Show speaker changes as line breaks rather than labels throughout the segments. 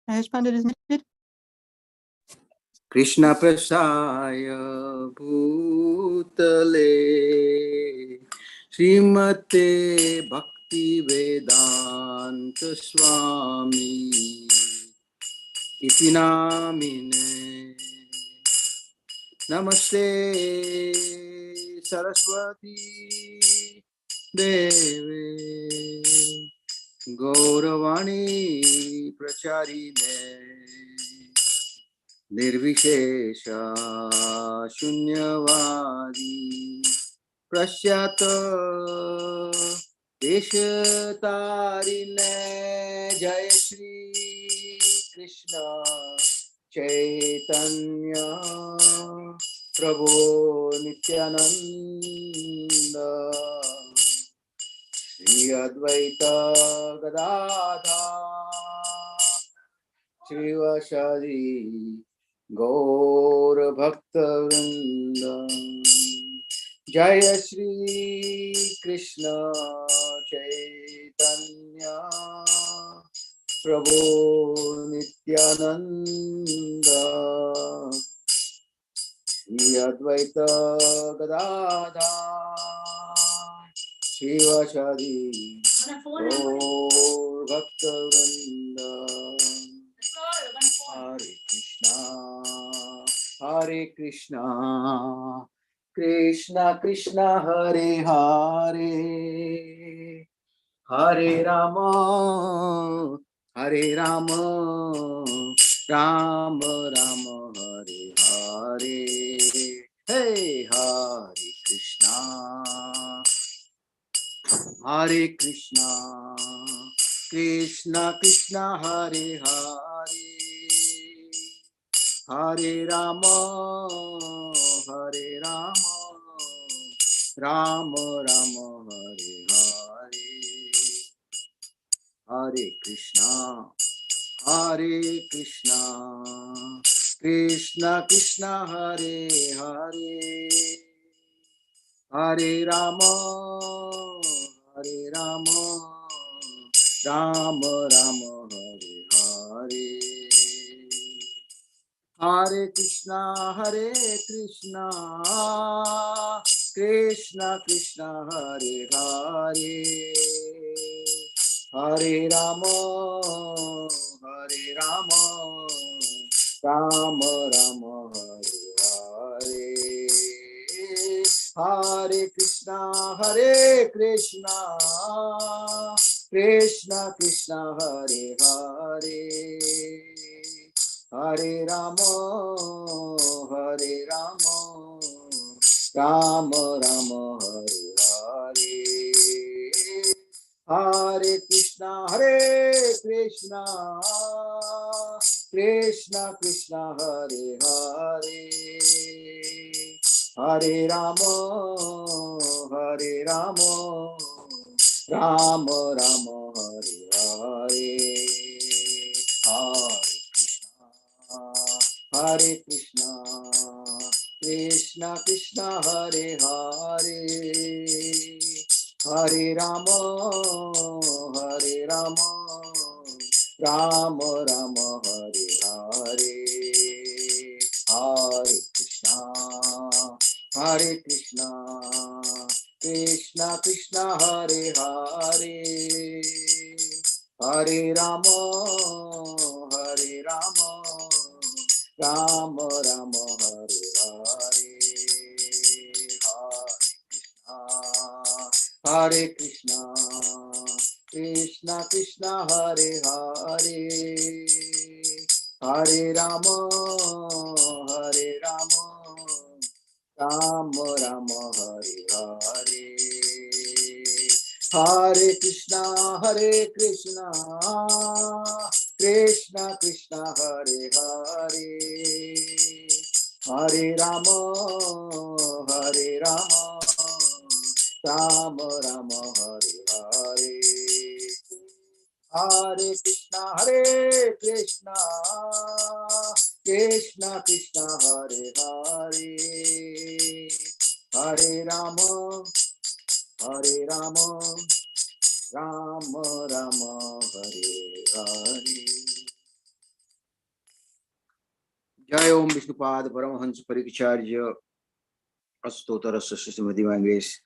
Mahesh Pandit is muted.
Krishna prasaya bhutale Srimate Bhakti Vedanta Swami iti namine Namaste Saraswati Deve Gauravani Pracharine Nirvishesha Shunyavadi Prasyata Deshatarine Jai Shri Krishna Chaitanya Prabhu Nityananda Jayadvaita Shivasadi Gaur Bhakta Vrinda Jaya Shri Krishna Chaitanya Prabhu Nityananda Shri Advaita Gadadha Shivasadi Gaur Bhakta Vrinda Hare Krishna, Krishna Krishna Hare Hare, Hare Rama, Hare Rama, Rama Rama Hare Hare. Hey, Hare Krishna, Hare Krishna, Krishna Krishna Hare Hare, Hare Rama, Hare Rama, Rama Rama Hare Hare. Hare Krishna, Hare Krishna, Krishna Krishna Hare Hare, Hare Rama, Hare Rama, Rama Rama Hare Hare. Hare Krishna, Krishna Krishna Hare Hare, Hare Rama, Hare Rama, Rama Rama Hare Hare. Hare Krishna, Krishna Krishna Hare Hare, Hare Rama, Hare Rama, Rama Rama Hare Hare. Hare Krishna, Krishna Krishna Hare Hare, Hare Rama, Hare Rama, Rama Rama Hare Hare. Hare Krishna, Krishna Krishna Hare Hare, Hare Rama, Hare Rama, Rama Rama Hare Hare. Hare Krishna, Krishna Krishna Hare Hare, Hare Rama, Hare Rama, Rama Rama Hare Hare. Hare Krishna, Krishna Krishna Hare Hare, Hare Rama, Hare Rama, Rama Rama Hare Hare. Hare Krishna, Krishna Krishna Hare Hare, Hare Rama, Hare Rama, Rama Rama Hare Hare. Hare Krishna, Krishna Krishna Hare Hare, Hare Rama, Hare Rama, Rama Rama Hare Hare. Jai Om Vishnupad Paramahans Parikacharya Astotarasya Srimad Divine Grace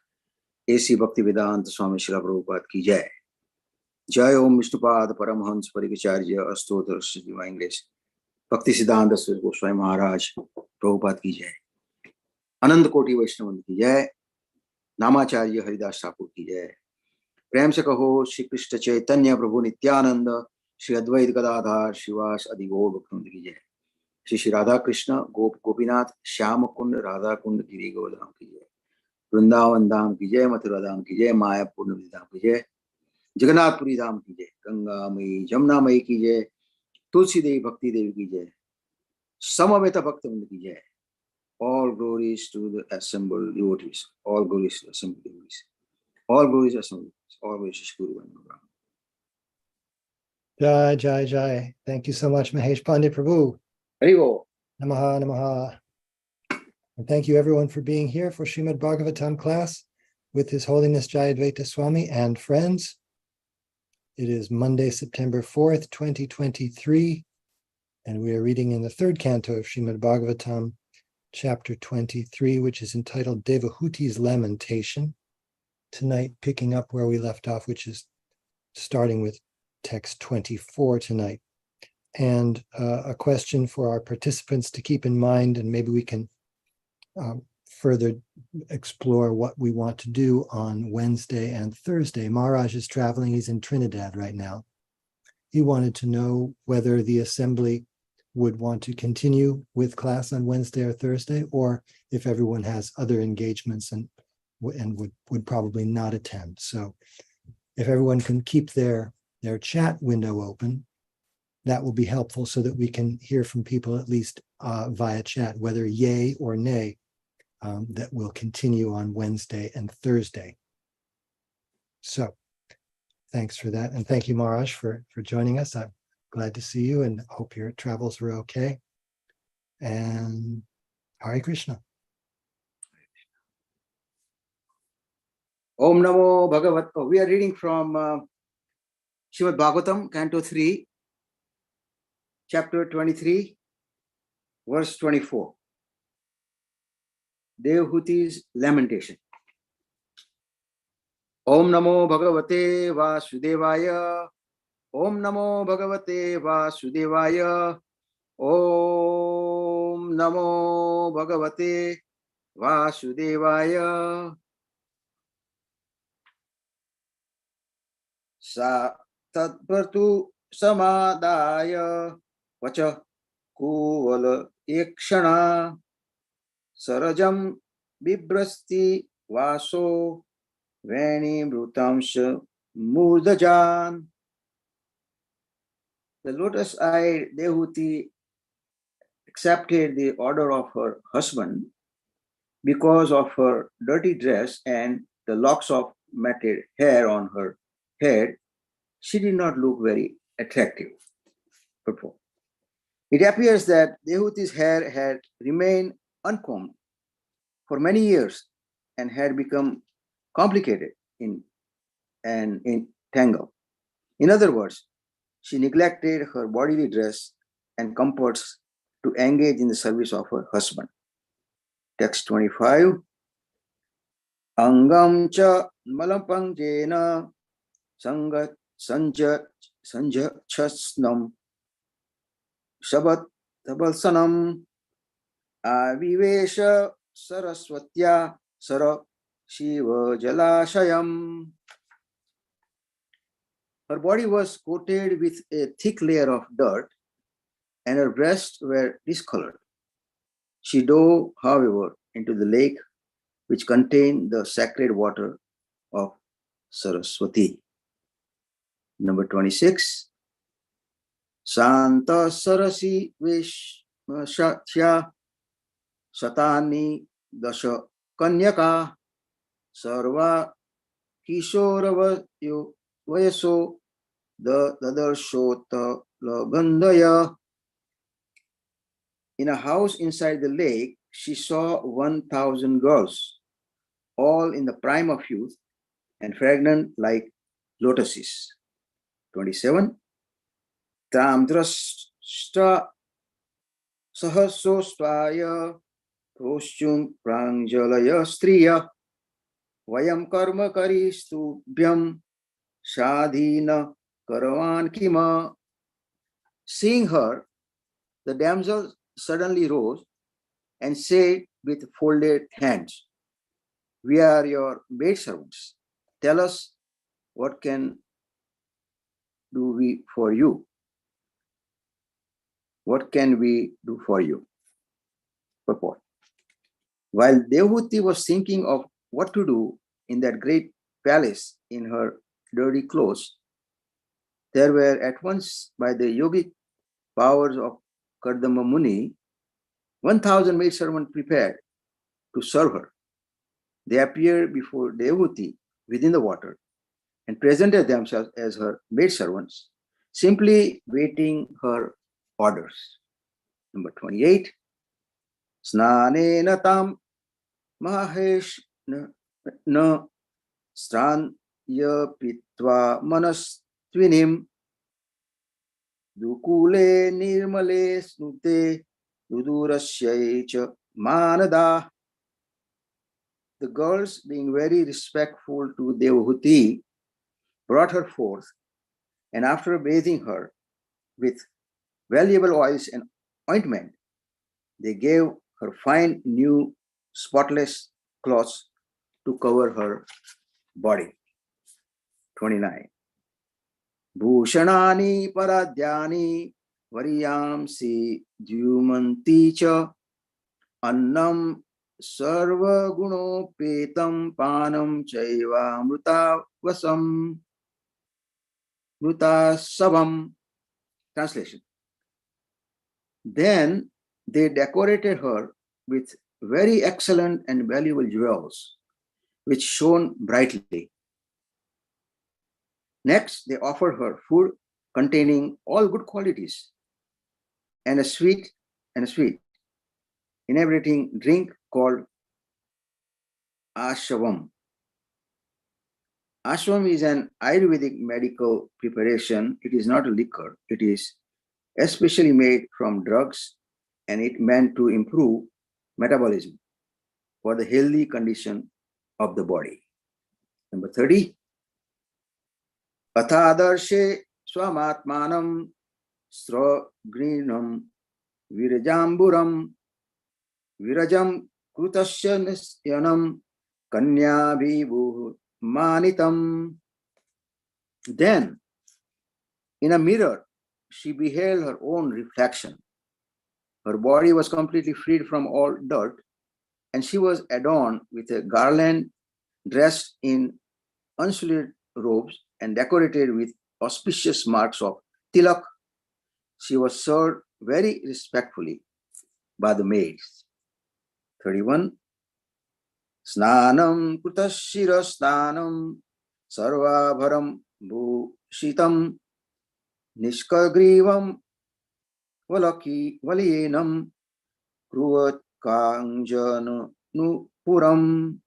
A.C. Bhaktivedanta Swami Srila Prabhupada ki Jai. Jai Om Vishnupad Paramahans Parikacharya Astotarasya Divine Grace Bhakti Siddhanta Swami Goswami Maharaj Prabhupada ki Jai. Anand Koti Vaishnavan की जय, नामाचार्य हरिदास ठाकुर की जय. प्रेम से कहो श्री कृष्ण चैतन्य प्रभु नित्यानंद, श्री अद्वैत गदाधर श्रीवास आदि गौर भक्तवृंद की जय. श्री श्री राधा कृष्ण गोप गोपीनाथ श्याम कुंड राधा कुंड गिरी गोधाम की जय. वृंदावन धाम की जय, मथुरा धाम की जय, मायापुर नगरी धाम की जय, जगन्नाथपुरी धाम की जय, गंगा मई जमुना मई की जय, तुलसी देवी भक्ति देवी की जय, समवेत भक्तवृंद की जय. All glories to the assembled devotees. All glories to the assembled devotees. All glories to assembled devotees. All glories to Guru and Guru.
Jai, Jai, Jai. Thank you so much, Mahesh Pandit Prabhu.
Haribo.
Namaha, Namaha. And thank you everyone for being here for Srimad-Bhagavatam class with His Holiness Jayadvaita Swami and friends. It is Monday, September 4th, 2023, and we are reading in the third canto of Srimad-Bhagavatam, chapter 23, which is entitled Devahuti's Lamentation. Tonight, picking up where we left off, which is starting with text 24 tonight. And a question for our participants to keep in mind, and maybe we can further explore what we want to do on Wednesday and Thursday. Maharaj is traveling, he's in Trinidad right now. He wanted to know whether the assembly would want to continue with class on Wednesday or Thursday, or if everyone has other engagements and would probably not attend. So if everyone can keep their chat window open, that will be helpful so that we can hear from people at least via chat, whether yay or nay, that will continue on Wednesday and Thursday. So thanks for that. And thank you, Maharaj, for joining us. I'm glad to see you and hope your travels were okay. And Hare Krishna.
Om Namo Bhagavat. We are reading from Srimad-Bhagavatam, Canto 3, Chapter 23, Verse 24. Devahuti's Lamentation. Om Namo Bhagavate Vasudevaya. Om Namo Bhagavate Vasudevaya. Om Namo Bhagavate Vasudevaya. Sa tadvartu samadaya vacha kuvala ekshana sarajam bibrasti vaso veni mrutamsha murdajan. The lotus-eyed Dehuti accepted the order of her husband because of her dirty dress and the locks of matted hair on her head. She did not look very attractive. It appears that Dehuti's hair had remained uncombed for many years and had become complicated and entangled. In other words, she neglected her bodily dress and comforts to engage in the service of her husband. Text 25. Angam cha malapangjena sanja chasnam shabat tabalsanam avivesha saraswatya sara shiva jalashayam. Her body was coated with a thick layer of dirt and her breasts were discolored. She dove, however, into the lake which contained the sacred water of Saraswati. Number 26. Santa Sarasi Vishmashatya Satani Dasha Kanyaka Sarva Kishorava Vayaso Dadarshota Lagandaya. In a house inside the lake, she saw 1,000 girls, all in the prime of youth and fragrant like lotuses. 27. Tam drashta Sahasostvaya Thoshchum Pranjalaya Striya Vayam Karma Karistubhyam Shadhina Karavan Kima. Seeing her, the damsel suddenly rose and said with folded hands, "We are your maidservants. Tell us, what can do we for you? What can we do for you?" Purport. While Devahuti was thinking of what to do in that great palace in her dirty clothes, there were at once by the yogic powers of Kardama Muni 1,000 maidservants prepared to serve her. They appeared before Devahuti within the water and presented themselves as her maidservants, simply waiting her orders. Number 28. Snanena tam mahesh na stranya pitva manastvinim dukule nirmale snute dudurasya manada. The girls, being very respectful to Devahuti, brought her forth, and after bathing her with valuable oils and ointment, they gave her fine new spotless clothes to cover her body. 29. Bhushanani paradhyani variyamsi dyumanti cha annam sarva gunopetam panam chaiva mrutavasam mrutasavam. Translation. Then they decorated her with very excellent and valuable jewels, which shone brightly. Next, they offered her food containing all good qualities and a sweet inebriating drink called ashavam. Ashwam is an Ayurvedic medical preparation. It is not a liquor. It is especially made from drugs, and it meant to improve metabolism for the healthy condition of the body. Number 30. Athadarshe swamatmanam sragrinam virajamburam virajam krutasya nisyanam kanyabhivu manitam. Then, in a mirror, she beheld her own reflection. Her body was completely freed from all dirt, and she was adorned with a garland, dressed in unsullied robes, and decorated with auspicious marks of tilak. She was served very respectfully by the maids. 31. Snanam kutashira snanam sarvabharam bhushitam nishkagrivam valyenam kruvat kanjanu puram.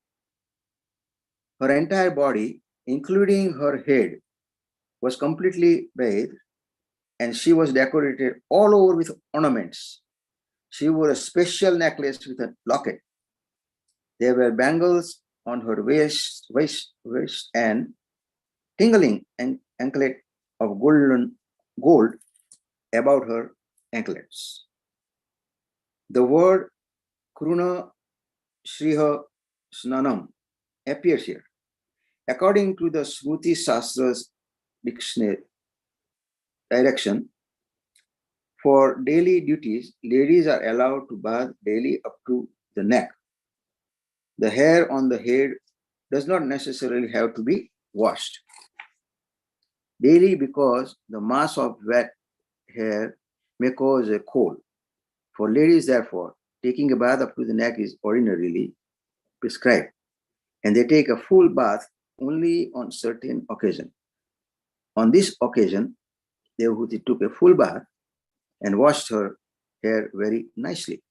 Her entire body, including her head, was completely bathed, and she was decorated all over with ornaments. She wore a special necklace with a locket. There were bangles on her waist and tingling anklet of gold about her anklets. The word Kruna Shriha Snanam appears here. According to the Smruti Shastra's dictionary direction, for daily duties, ladies are allowed to bath daily up to the neck. The hair on the head does not necessarily have to be washed daily because the mass of wet hair may cause a cold. For ladies, therefore, taking a bath up to the neck is ordinarily prescribed, and they take a full bath only on certain occasion. On this occasion, Devahuti took a full bath and washed her hair very nicely.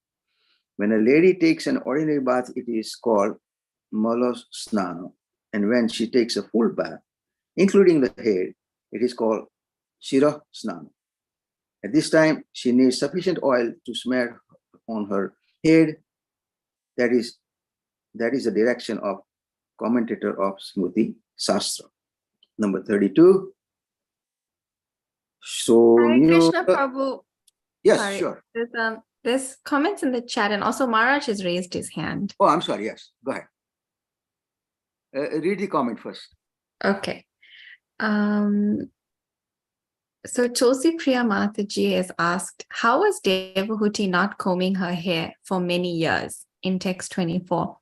When a lady takes an ordinary bath, it is called malas snana, and when she takes a full bath, including the head, it is called shirah snana. At this time, she needs sufficient oil to smear on her head. That is the direction of commentator of Smriti Shastra. Number 32. So,
Hare Krishna Prabhu.
yes,
Sorry.
sure.
There's comments in the chat, and also Maharaj has raised his hand.
Oh, I'm sorry. Yes, go ahead. Read the comment first.
Okay. So Tulsi Priya Mataji has asked, how was Devahuti not combing her hair for many years in text 24?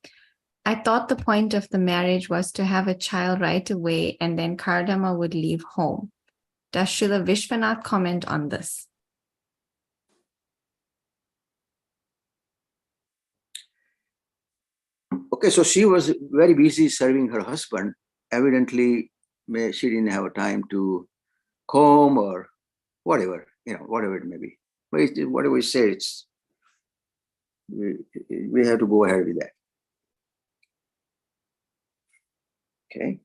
I thought the point of the marriage was to have a child right away and then Kardama would leave home. Does Srila Vishwanath comment on this?
Okay, so she was very busy serving her husband. Evidently, she didn't have time to comb or whatever, whatever it may be. But whatever we say, we have to go ahead with that. Okay.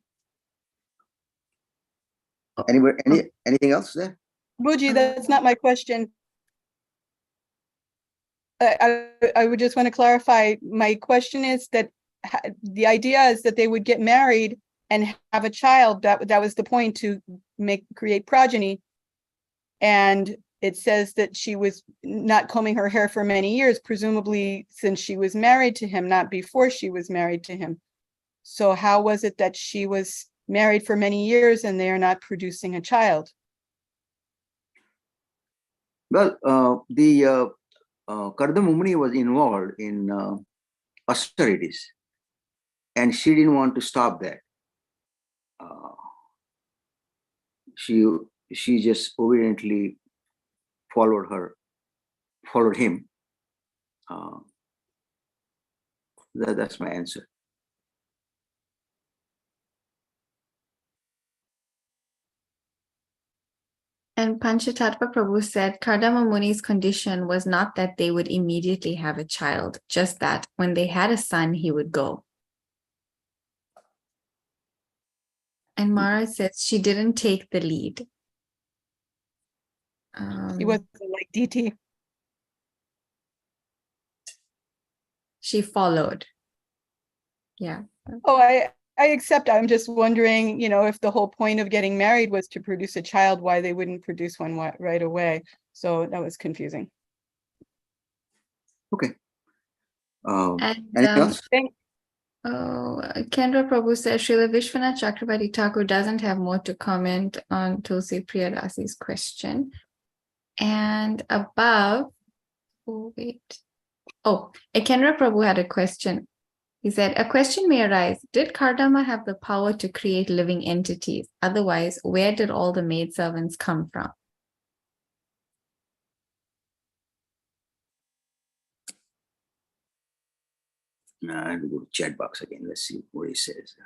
Anything else there?
Buji, that's not my question. I would just want to clarify. My question is that the idea is that they would get married and have a child. That was the point, to create progeny. And it says that she was not combing her hair for many years, presumably since she was married to him, not before she was married to him. So how was it that she was married for many years and they are not producing a child?
Well, the Kardama Muni was involved in austerities, and she didn't want to stop that. She just obediently followed him. That's my answer.
And Panchatattva Prabhu said Kardama Muni's condition was not that they would immediately have a child, just that when they had a son, he would go. And Mara says she didn't take the lead.
He wasn't like DT.
She followed. Yeah.
Oh, I accept. I'm just wondering, if the whole point of getting married was to produce a child, why they wouldn't produce one right away. So that was confusing.
Okay.
And,
anything else?
Kendra Prabhu says Srila Vishwanath Chakravarti Thakur doesn't have more to comment on Tulsi Priyadasi's question. And above, Kendra Prabhu had a question. He said, a question may arise. Did Kardama have the power to create living entities? Otherwise, where did all the maidservants come from?
I have to go to chat box again. Let's see what he says.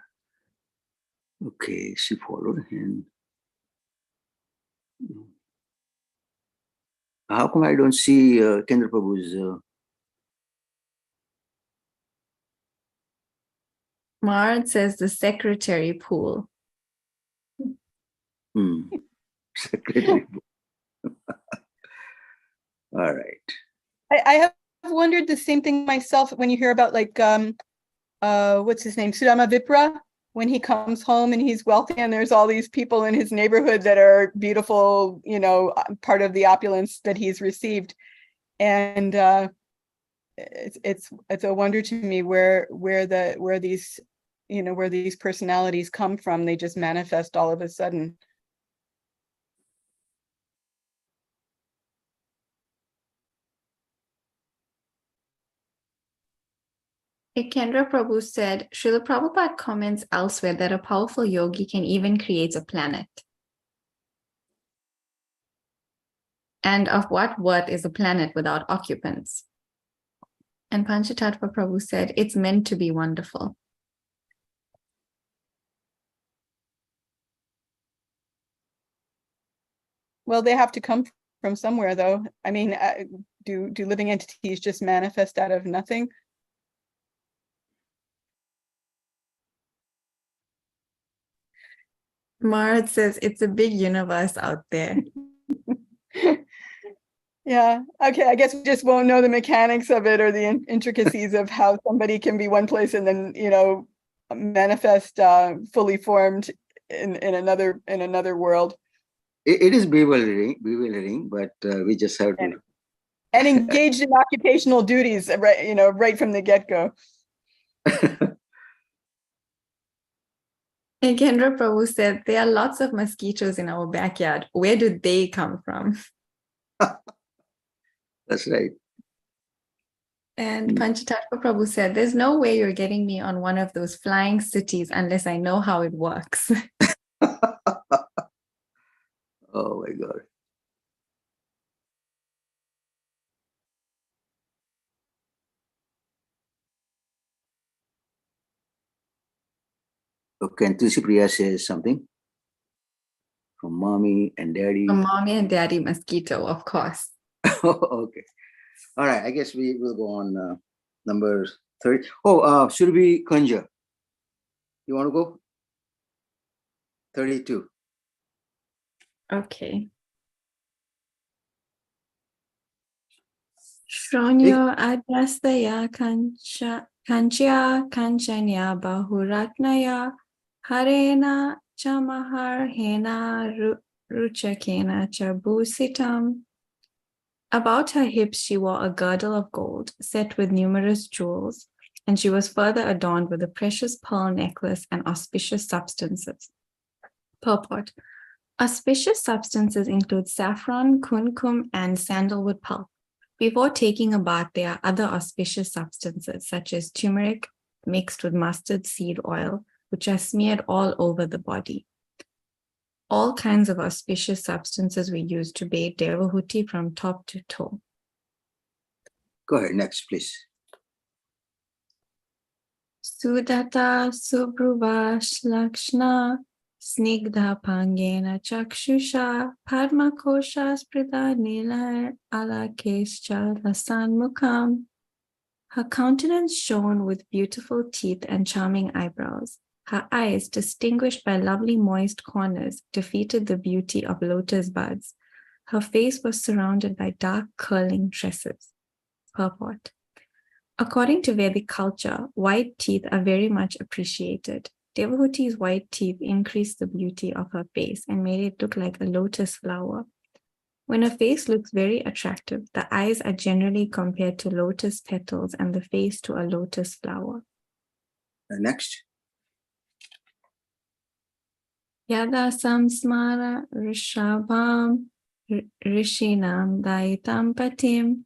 Okay, she followed him. How come I don't see Kendra Prabhu's?
Mard says the secretary pool.
Secretary pool. All right.
I have wondered the same thing myself when you hear about what's his name, Sudama Vipra, when he comes home and he's wealthy and there's all these people in his neighborhood that are beautiful, part of the opulence that he's received. And it's a wonder to me where these personalities come from. They just manifest all of a sudden.
Kendra Prabhu said, Srila Prabhupada comments elsewhere that a powerful yogi can even create a planet. And of what worth is a planet without occupants? And Panchatattva Prabhu said, it's meant to be wonderful.
Well, they have to come from somewhere, though. I mean, do living entities just manifest out of nothing?
Marat says it's a big universe out there.
Yeah. Okay. I guess we just won't know the mechanics of it or the intricacies of how somebody can be one place and then, manifest fully formed in another world.
It is bewildering, but we just have to.
And engaged in occupational duties, right? Right from the get-go.
And Kendra Prabhu said, there are lots of mosquitoes in our backyard. Where do they come from?
That's right.
And Panchatattva Prabhu said, there's no way you're getting me on one of those flying cities unless I know how it works.
Oh my God. Okay, and Tulsi Priya says something from mommy and daddy.
From mommy and daddy mosquito, of course.
Okay. All right. I guess we will go on number 30. Oh, Surabhi Kunja. You want to go? 32.
Okay. Shronyo adrastaya kanchya kanchanya bahuratnaya harena chamaharhena ruchakena chabusitam. About her hips she wore a girdle of gold set with numerous jewels, and she was further adorned with a precious pearl necklace and auspicious substances. Purport. Auspicious substances include saffron, kumkum, and sandalwood pulp. Before taking a bath, there are other auspicious substances such as turmeric mixed with mustard seed oil, which are smeared all over the body. All kinds of auspicious substances were used to bathe Devahuti from top to toe.
Go ahead. Next, please.
Sudata Subruva Shlakshna Snigdha Pangena Chakshusha Padma Kosha Sprida Nilar Alakescha Rasan Mukham. Her countenance shone with beautiful teeth and charming eyebrows. Her eyes, distinguished by lovely moist corners, defeated the beauty of lotus buds. Her face was surrounded by dark curling tresses. Purport. According to Vedic culture, white teeth are very much appreciated. Devahuti's white teeth increased the beauty of her face and made it look like a lotus flower. When a face looks very attractive, the eyes are generally compared to lotus petals and the face to a lotus flower.
Next.
Yada samsmara rishabham rishinam daitam patim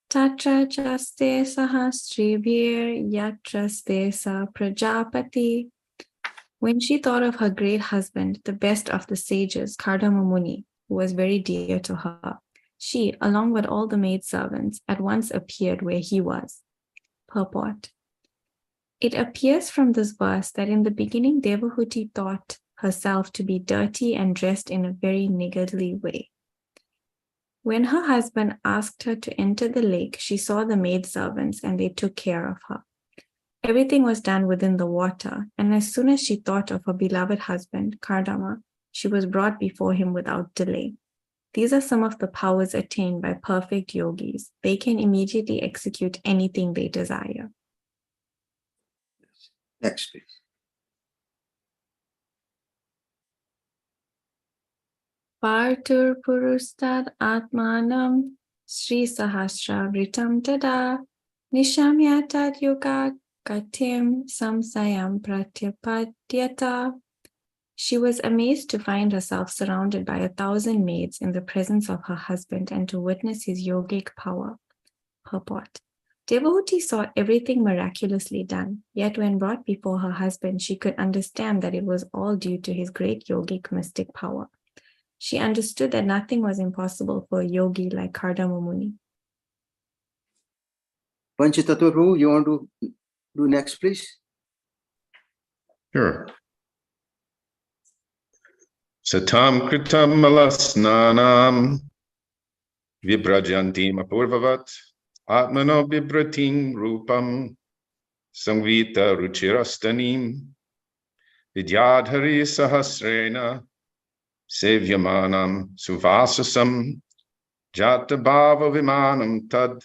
tatra chaste sahastribhir yatraste sa prajapati. When she thought of her great husband, the best of the sages, Kardama Muni, who was very dear to her, she, along with all the maidservants, at once appeared where he was. Purport. It appears from this verse that in the beginning Devahuti thought herself to be dirty and dressed in a very niggardly way. When her husband asked her to enter the lake, she saw the maidservants and they took care of her. Everything was done within the water, and as soon as she thought of her beloved husband, Kardama, she was brought before him without delay. These are some of the powers attained by perfect yogis. They can immediately execute anything they desire.
Next, please.
Partur purustad atmanam Sri Sahasra Vritam tada Nishamyatad yoga katim samsayam pratyapadyata. She was amazed to find herself surrounded by 1,000 maids in the presence of her husband and to witness his yogic power. Purport. Devahuti saw everything miraculously done, yet when brought before her husband, she could understand that it was all due to his great yogic mystic power. She understood that nothing was impossible for a yogi like Kardama Muni.
Panchatattva Prabhu, you want to do next, please?
Sure. Satam kritam malasnanam vibrajantim apurvavat atmano vibratim rupam samvita ruchirastanim vidyadhari sahasrena sevyamanam suvasasam Jata bhava vimanam tad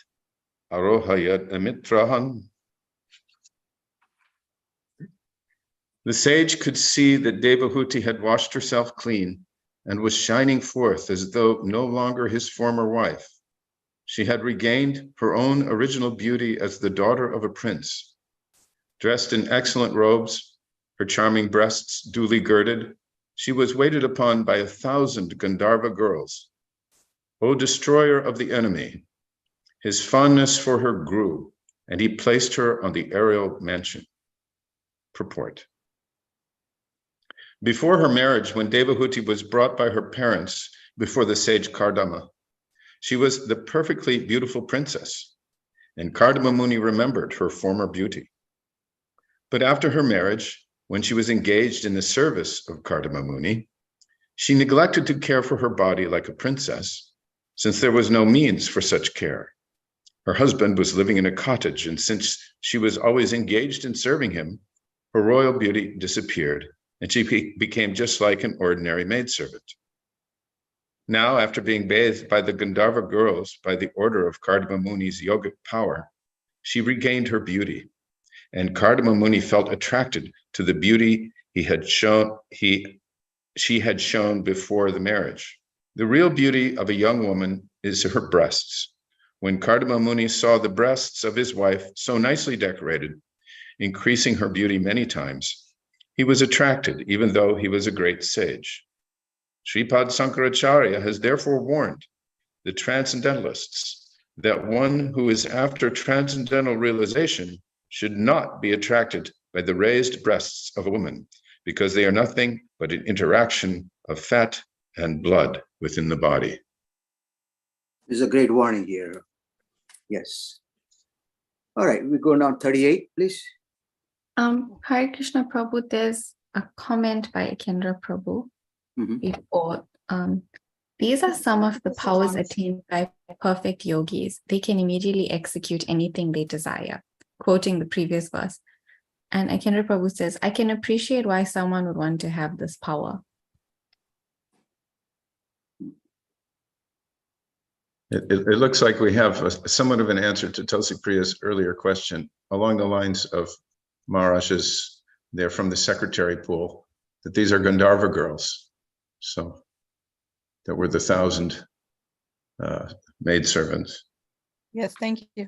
arohayat amitrahan. The sage could see that Devahuti had washed herself clean and was shining forth as though no longer his former wife. She had regained her own original beauty as the daughter of a prince. Dressed in excellent robes, her charming breasts duly girded, she was waited upon by 1,000 Gandharva girls. O destroyer of the enemy, his fondness for her grew, and he placed her on the aerial mansion. Purport. Before her marriage, when Devahuti was brought by her parents before the sage Kardama, she was the perfectly beautiful princess, and Kardama Muni remembered her former beauty. But after her marriage, when she was engaged in the service of Kardama Muni, she neglected to care for her body like a princess, since there was no means for such care. Her husband was living in a cottage, and since she was always engaged in serving him, her royal beauty disappeared, and she became just like an ordinary maidservant. Now, after being bathed by the Gandharva girls by the order of Kardama Muni's yogic power, she regained her beauty, and Kardama Muni felt attracted to the beauty she had shown before the marriage. The real beauty of a young woman is her breasts. When Kardama Muni saw the breasts of his wife so nicely decorated, increasing her beauty many times, he was attracted, even though he was a great sage. Sripad Sankaracharya has therefore warned the transcendentalists that one who is after transcendental realization should not be attracted by the raised breasts of a woman, because they are nothing but an interaction of fat and blood within the body.
This is a great warning here. Yes. All right, we go now 38, please.
Hare Krishna Prabhu, there's a comment by Kendra Prabhu before. These are some of the powers attained by perfect yogis. They can immediately execute anything they desire, quoting the previous verse. And Kendra Prabhu says, I can appreciate why someone would want to have this power.
It looks like we have somewhat of an answer to Tulsi Priya's earlier question along the lines of Maharaj's, they're from the secretary pool, that these are Gandharva girls. So that were the 1,000 maidservants.
Yes, thank you.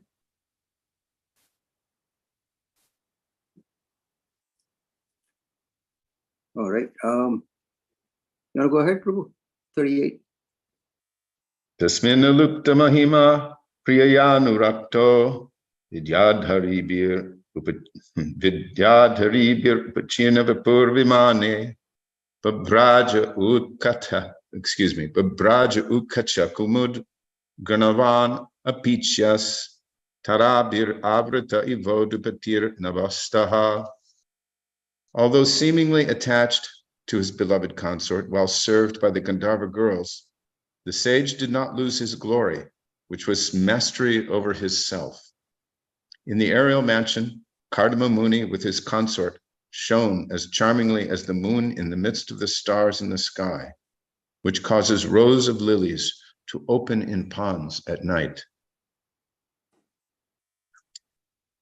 All right. You want to go ahead, Prabhu? 38.
Tasmina lupta mahima priyayanurakto vidyadharibir upachina vapur vimane babraja utkacha kumud ganavan apichas tarabir avrata ivodupatir navastaha. Although seemingly attached to his beloved consort while served by the Gandharva girls, the sage did not lose his glory, which was mastery over his self. In the aerial mansion, Kardama Muni with his consort shone as charmingly as the moon in the midst of the stars in the sky, which causes rows of lilies to open in ponds at night.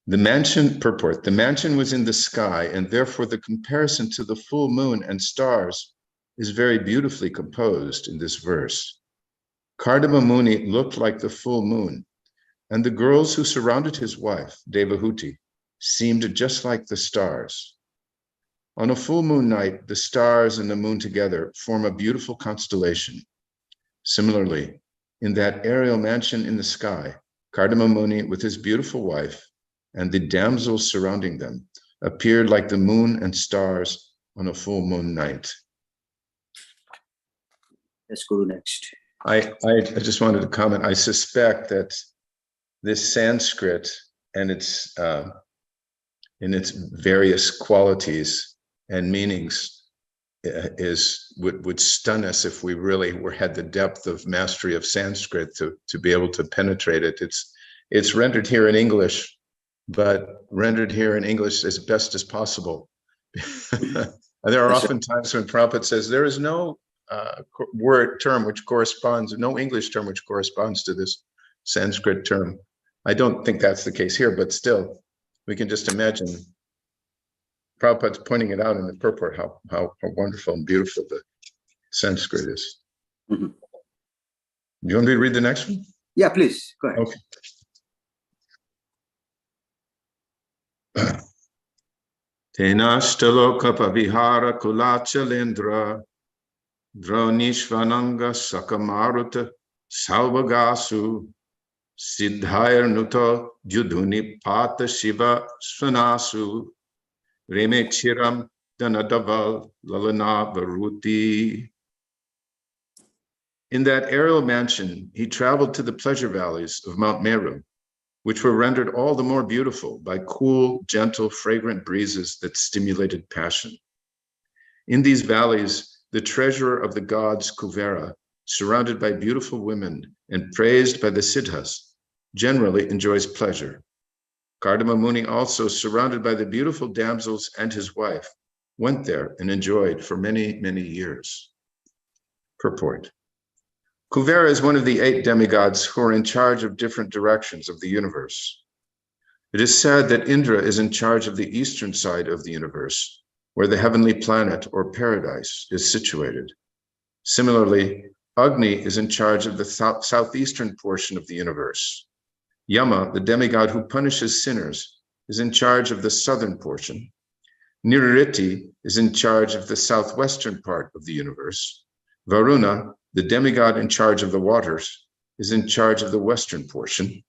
The mansion, purport, the mansion was in the sky, and therefore the comparison to the full moon and stars is very beautifully composed in this verse. Kardama Muni looked like the full moon, and the girls who surrounded his wife, Devahuti, seemed just like the stars. On a full moon night, the stars and the moon together form a beautiful constellation. Similarly, in that aerial mansion in the sky, Kardama Muni with his beautiful wife and the damsels surrounding them appeared like the moon and stars on a full moon night.
Let's go to next.
I just wanted to comment. I suspect that this Sanskrit and its in its various qualities and meanings would stun us if we really had the depth of mastery of Sanskrit to be able to penetrate it. It's rendered here in English, but rendered here in English as best as possible. There are often times when Prabhupada says there is no term which corresponds, no English term which corresponds to this Sanskrit term. I don't think that's the case here, but still, we can just imagine Prabhupada's pointing it out in the purport, how wonderful and beautiful the Sanskrit is.
Mm-hmm.
You want me to read the next one?
Yeah, please, go ahead.
Okay. Tenashtaloka pavihara kulachalendra dronishvananga sakamaruta sauvagasu siddhayarnuto judhuni pata shiva svanasu remechiram danadaval lalana varuti. In that aerial mansion, he traveled to the pleasure valleys of Mount Meru, which were rendered all the more beautiful by cool, gentle, fragrant breezes that stimulated passion. In these valleys, the treasurer of the gods, Kuvera, surrounded by beautiful women and praised by the Siddhas, generally enjoys pleasure. Kardama Muni, also surrounded by the beautiful damsels and his wife, went there and enjoyed for many, many years. Purport. Kuvera is one of the 8 demigods who are in charge of different directions of the universe. It is said that Indra is in charge of the eastern side of the universe, where the heavenly planet or paradise is situated. Similarly, Agni is in charge of the southeastern portion of the universe. Yama, the demigod who punishes sinners, is in charge of the southern portion. Nirriti is in charge of the southwestern part of the universe. Varuna, the demigod in charge of the waters, is in charge of the western portion.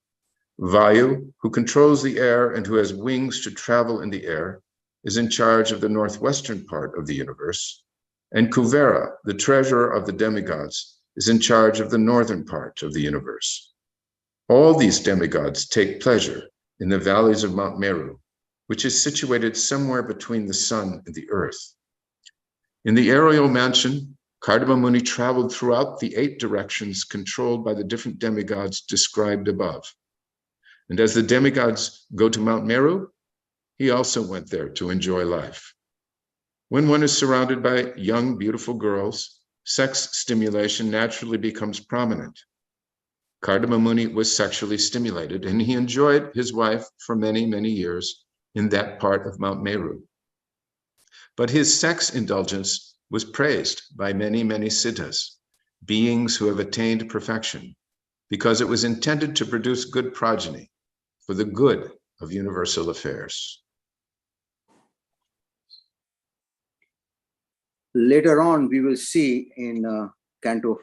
Vayu, who controls the air and who has wings to travel in the air, is in charge of the northwestern part of the universe. And Kuvera, the treasurer of the demigods, is in charge of the northern part of the universe. All these demigods take pleasure in the valleys of Mount Meru, which is situated somewhere between the sun and the earth. In the aerial mansion, Kardama Muni traveled throughout the 8 directions controlled by the different demigods described above. And as the demigods go to Mount Meru, he also went there to enjoy life. When one is surrounded by young, beautiful girls, sex stimulation naturally becomes prominent. Kardama Muni was sexually stimulated, and he enjoyed his wife for many, many years in that part of Mount Meru. But his sex indulgence was praised by many, many siddhas, beings who have attained perfection, because it was intended to produce good progeny for the good of universal affairs.
Later on, we will see in Canto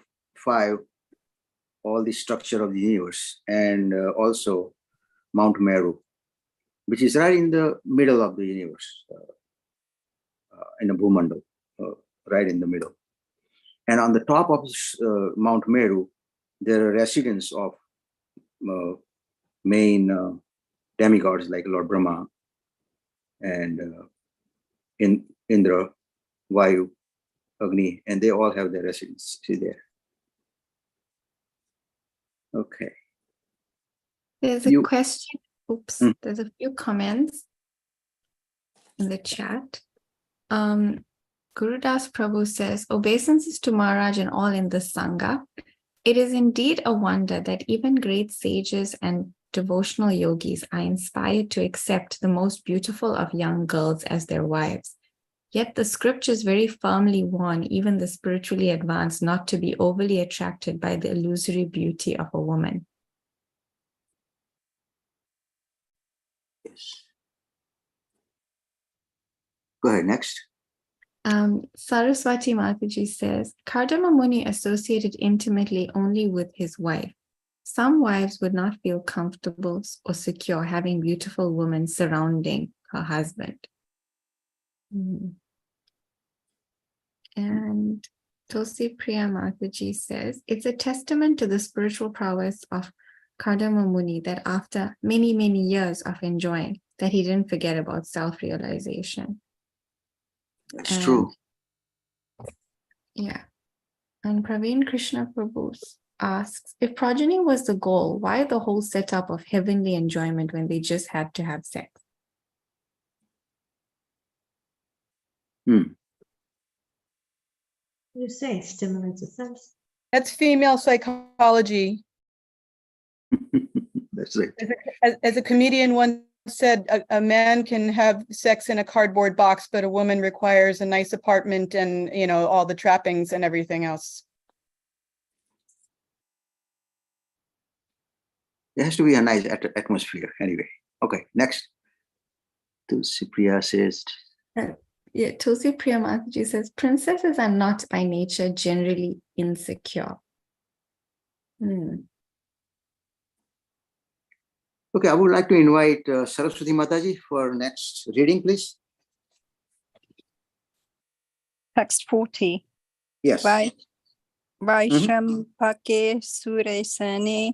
5 all the structure of the universe and also Mount Meru, which is right in the middle of the universe, in the Bhumandal, right in the middle. And on the top of Mount Meru, there are residents of main demigods like Lord Brahma and Indra, Vayu, Agni, and they all have their residency there. Okay.
There's a question. Oops. There's a few comments in the chat. Gurudas Prabhu says, obeisances to Maharaj and all in the Sangha. It is indeed a wonder that even great sages and devotional yogis are inspired to accept the most beautiful of young girls as their wives. Yet the scriptures very firmly warn even the spiritually advanced not to be overly attracted by the illusory beauty of a woman.
Yes. Go ahead, next.
Saraswati Mataji says, Kardama Muni associated intimately only with his wife. Some wives would not feel comfortable or secure having beautiful women surrounding her husband. And Tulsi Priya Mataji says, it's a testament to the spiritual prowess of Kardama Muni that after many, many years of enjoying, that he didn't forget about self-realization.
That's true.
Yeah. And Praveen Krishna Prabhu asks, if progeny was the goal, why the whole setup of heavenly enjoyment when they just had to have sex?
You say stimulates the sense.
That's female psychology.
That's right.
As a comedian once said, a man can have sex in a cardboard box, but a woman requires a nice apartment and, you know, all the trappings and everything else.
There has to be a nice atmosphere anyway. Okay, next. Tulsi Priya says,
Yeah, Tulsi Priya Mataji says, princesses are not by nature generally insecure.
okay, I would like to invite Saraswati Mataji for next reading, please.
Text 40.
Yes.
Vaishampake Suresane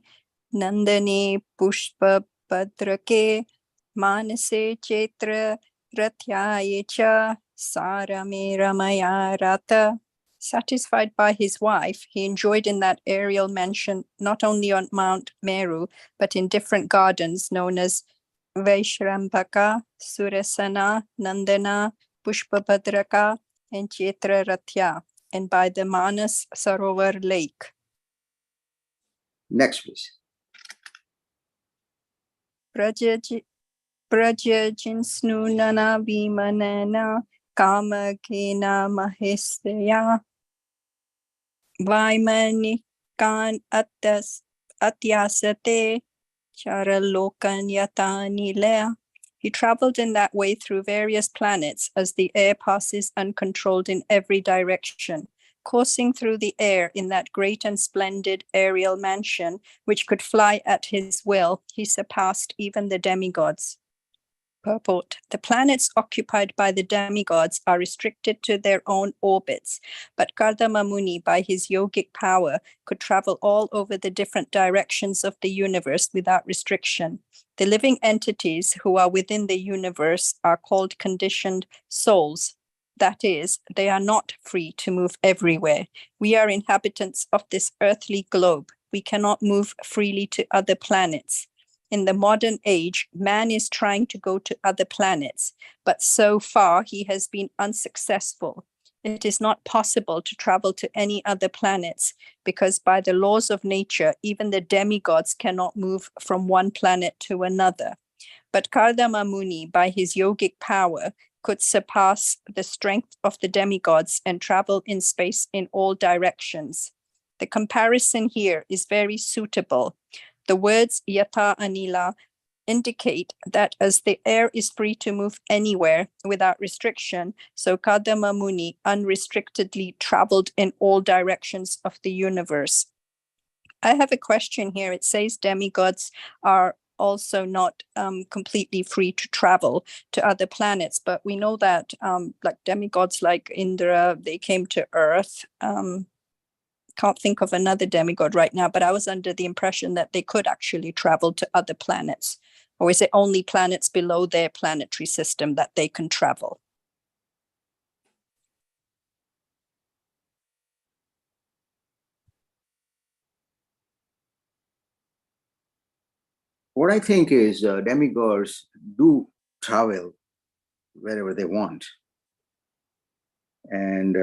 Nandane Pushpa Padrake Manase Chetra Ratyayecha Sarame Ramaya Rata. Satisfied by his wife, he enjoyed in that aerial mansion not only on Mount Meru, but in different gardens known as Vaishrampaka, Surasana, Nandana, Pushpapadraka, and Chetra Ratya, and by the Manas Sarovar lake.
Next, please.
Prajajinsnunana Vimanana Kamakena Mahesya Vaimanikan Atyasate Charalokan Yatanilea. He traveled in that way through various planets as the air passes uncontrolled in every direction. Coursing through the air in that great and splendid aerial mansion, which could fly at his will, he surpassed even the demigods. Purport. The planets occupied by the demigods are restricted to their own orbits, but Kardama Muni, by his yogic power, could travel all over the different directions of the universe without restriction. The living entities who are within the universe are called conditioned souls. That is, they are not free to move everywhere. We are inhabitants of this earthly globe. We cannot move freely to other planets. In the modern age, man is trying to go to other planets, but so far he has been unsuccessful. It is not possible to travel to any other planets because by the laws of nature, even the demigods cannot move from one planet to another. But Kardama Muni, by his yogic power, could surpass the strength of the demigods and travel in space in all directions. The comparison here is very suitable. The words Yata Anila indicate that as the air is free to move anywhere without restriction, so Kardama Muni unrestrictedly traveled in all directions of the universe. I have a question here. It says demigods are also not completely free to travel to other planets, but we know that like demigods like Indra, they came to Earth. Can't think of another demigod right now, but I was under the impression that they could actually travel to other planets. Or is it only planets below their planetary system that they can travel?
What I think is demigods do travel wherever they want. And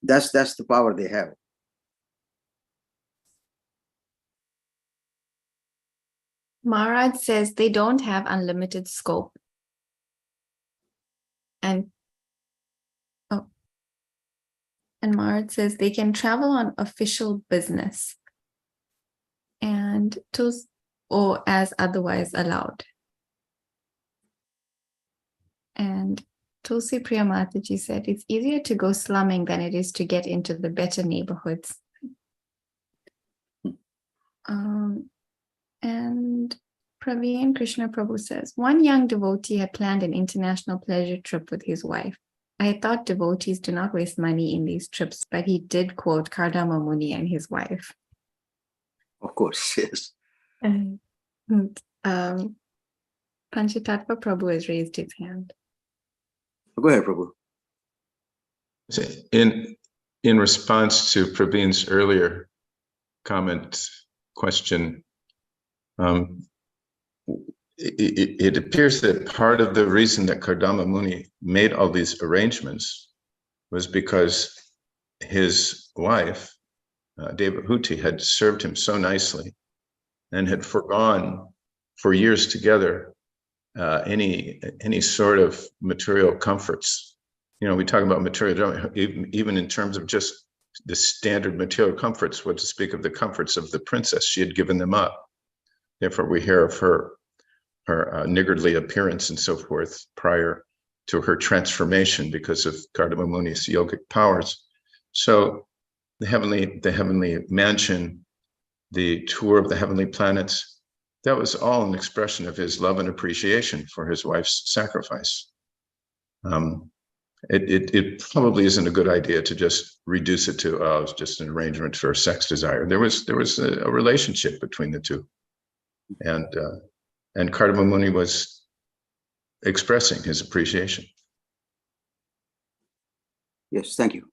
that's the power they have.
Maharaj says they don't have unlimited scope. And Maharaj says they can travel on official business and or as otherwise allowed. And Tulsi Priya Mataji said it's easier to go slumming than it is to get into the better neighborhoods. And Praveen Krishna Prabhu says, one young devotee had planned an international pleasure trip with his wife. I thought devotees do not waste money in these trips, but he did quote Kardama Muni and his wife.
Of course, yes.
And Panchatattva Prabhu has raised his hand.
Go ahead, Prabhu.
In response to Praveen's earlier question, it appears that part of the reason that Kardama Muni made all these arrangements was because his wife, Devahuti, had served him so nicely and had foregone for years together any sort of material comforts. You know, we talk about material, even in terms of just the standard material comforts, what to speak of the comforts of the princess. She had given them up. Therefore, we hear of her niggardly appearance and so forth prior to her transformation because of Kardama Muni's yogic powers. So the heavenly mansion, the tour of the heavenly planets, that was all an expression of his love and appreciation for his wife's sacrifice. It probably isn't a good idea to just reduce it to it's just an arrangement for sex desire. There was a relationship between the two, and Kardama Muni was expressing his appreciation.
Yes, thank you.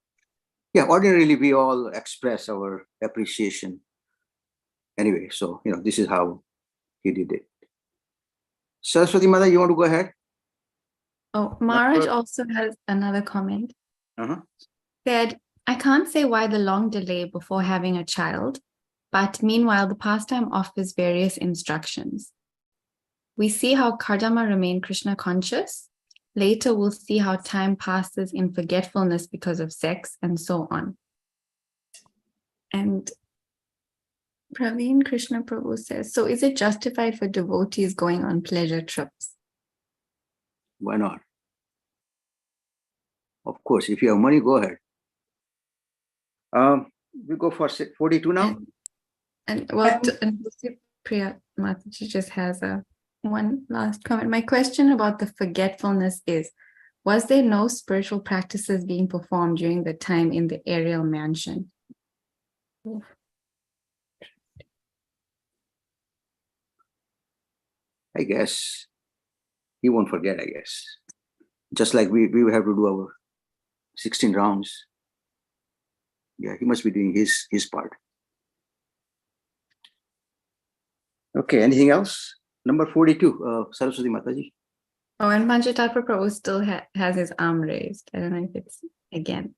Yeah, ordinarily we all express our appreciation anyway. So, you know, this is how he did it. Saraswati Mata, you want to go ahead?
Oh, Maharaj also has another comment.
Uh-huh.
Said, I can't say why the long delay before having a child, but meanwhile, the pastime offers various instructions. We see how Kardama remained Krishna conscious. Later, we'll see how time passes in forgetfulness because of sex and so on. And Praveen Krishna Prabhu says, so is it justified for devotees going on pleasure trips?
Why not? Of course, if you have money, go ahead. We go for 42 now.
And well, Priya Mataji just has one last comment. My question about the forgetfulness is, was there no spiritual practices being performed during the time in the aerial mansion?
I guess he won't forget, I guess. Just like we have to do our 16 rounds. Yeah, he must be doing his part. Okay, anything else? Number 42, Saraswati Mataji.
Oh, and Panchatattva Prabhu still has his arm raised. I don't know if it's again.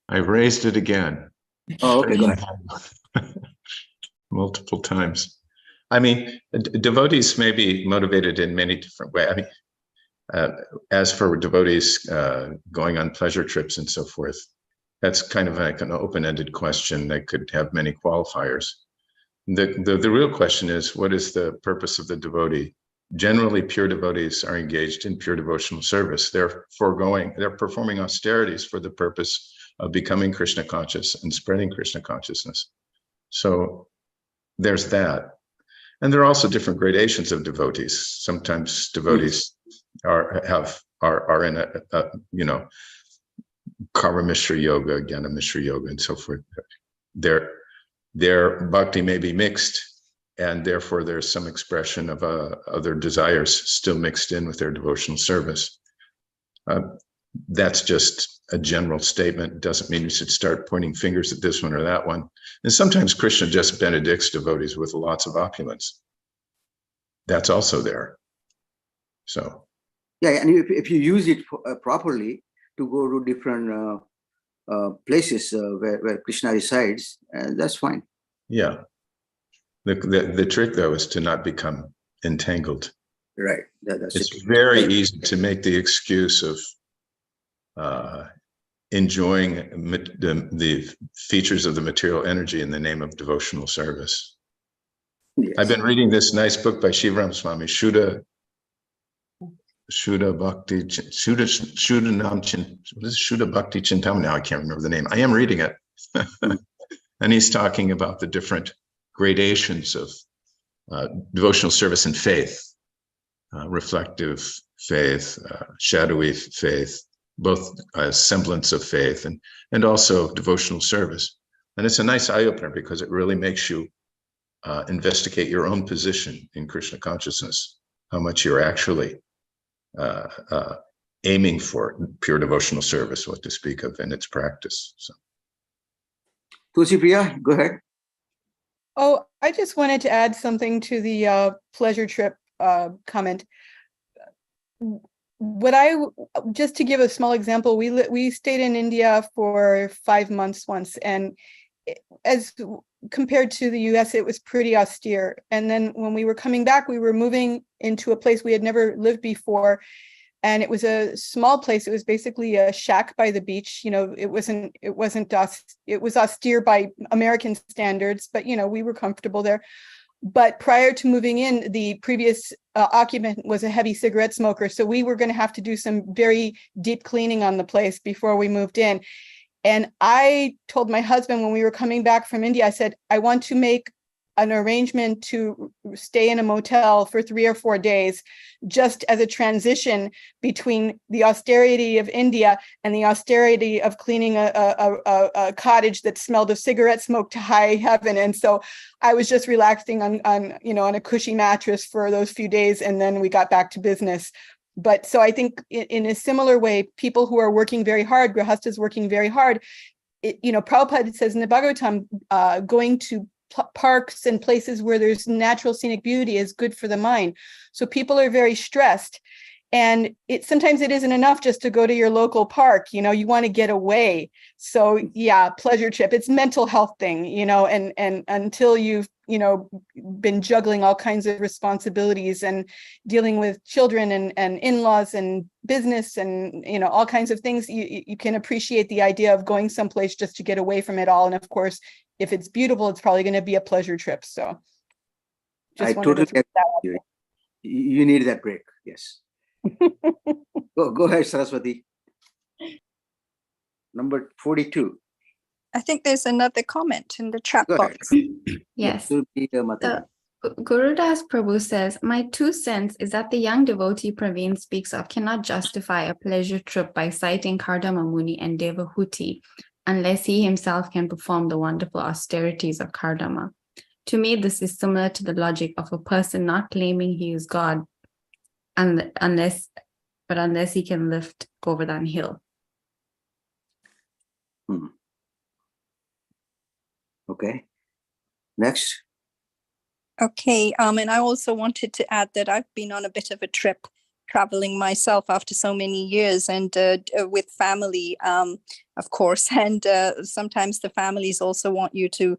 I raised it again.
Oh, okay, go ahead.
Multiple times. I mean, devotees may be motivated in many different ways. I mean, as for devotees going on pleasure trips and so forth, that's kind of like an open-ended question that could have many qualifiers. The real question is, what is the purpose of the devotee? Generally, pure devotees are engaged in pure devotional service. They're performing austerities for the purpose of becoming Krishna conscious and spreading Krishna consciousness. So there's that. And there are also different gradations of devotees. Sometimes devotees are in a you know, Karma Mishra Yoga, Jnana Mishra Yoga, and so forth. Their bhakti may be mixed, and therefore there's some expression of other desires still mixed in with their devotional service. That's just a general statement. Doesn't mean you should start pointing fingers at this one or that one. And sometimes Krishna just benedicts devotees with lots of opulence. That's also there. So.
Yeah, and if you use it properly to go to different places where Krishna resides, that's fine.
Yeah. The trick, though, is to not become entangled.
Right.
It's very easy to make the excuse of enjoying the features of the material energy in the name of devotional service. Yes. I've been reading this nice book by Shivaram Swami, Shuddha Bhakti Chintamani. Now I can't remember the name. I am reading it. And he's talking about the different gradations of devotional service and faith, reflective faith, shadowy faith, both a semblance of faith and also devotional service. And it's a nice eye-opener because it really makes you investigate your own position in Krishna consciousness, how much you're actually aiming for pure devotional service, what to speak of in its practice. So.
Tulsi Priya, go ahead.
Oh, I just wanted to add something to the pleasure trip comment. just to give a small example, we stayed in India for 5 months once, and as compared to the US, it was pretty austere. And then when we were coming back, we were moving into a place we had never lived before. And it was a small place. It was basically a shack by the beach. It was austere by American standards, but we were comfortable there. But prior to moving in, the previous occupant was a heavy cigarette smoker. So we were going to have to do some very deep cleaning on the place before we moved in. And I told my husband when we were coming back from India, I said, I want to make an arrangement to stay in a motel for 3 or 4 days, just as a transition between the austerity of India and the austerity of cleaning a cottage that smelled of cigarette smoke to high heaven. And so I was just relaxing on a cushy mattress for those few days, and then we got back to business. But so I think in a similar way, people who are working very hard, Grihastas working very hard, Prabhupada says in the Bhagavatam, going to parks and places where there's natural scenic beauty is good for the mind. So people are very stressed, and sometimes it isn't enough just to go to your local park. You want to get away. So yeah, pleasure trip. It's mental health thing, and until you've been juggling all kinds of responsibilities and dealing with children and in-laws and business and all kinds of things, you can appreciate the idea of going someplace just to get away from it all. And of course, if it's beautiful, it's probably going to be a pleasure trip. So
I totally agree with you. You need that break. Yes. Go ahead, Saraswati. Number 42.
I think there's another comment in the chat
Go
box.
Yes.
Mataji.
Gurudas Prabhu says, my 2 cents is that the young devotee Praveen speaks of cannot justify a pleasure trip by citing Kardama Muni and Devahuti unless he himself can perform the wonderful austerities of Kardama. To me, this is similar to the logic of a person not claiming he is God unless he can lift Govardhan Hill.
Okay. Next.
Okay, and I also wanted to add that I've been on a bit of a trip traveling myself after so many years, and with family, of course, and sometimes the families also want you to,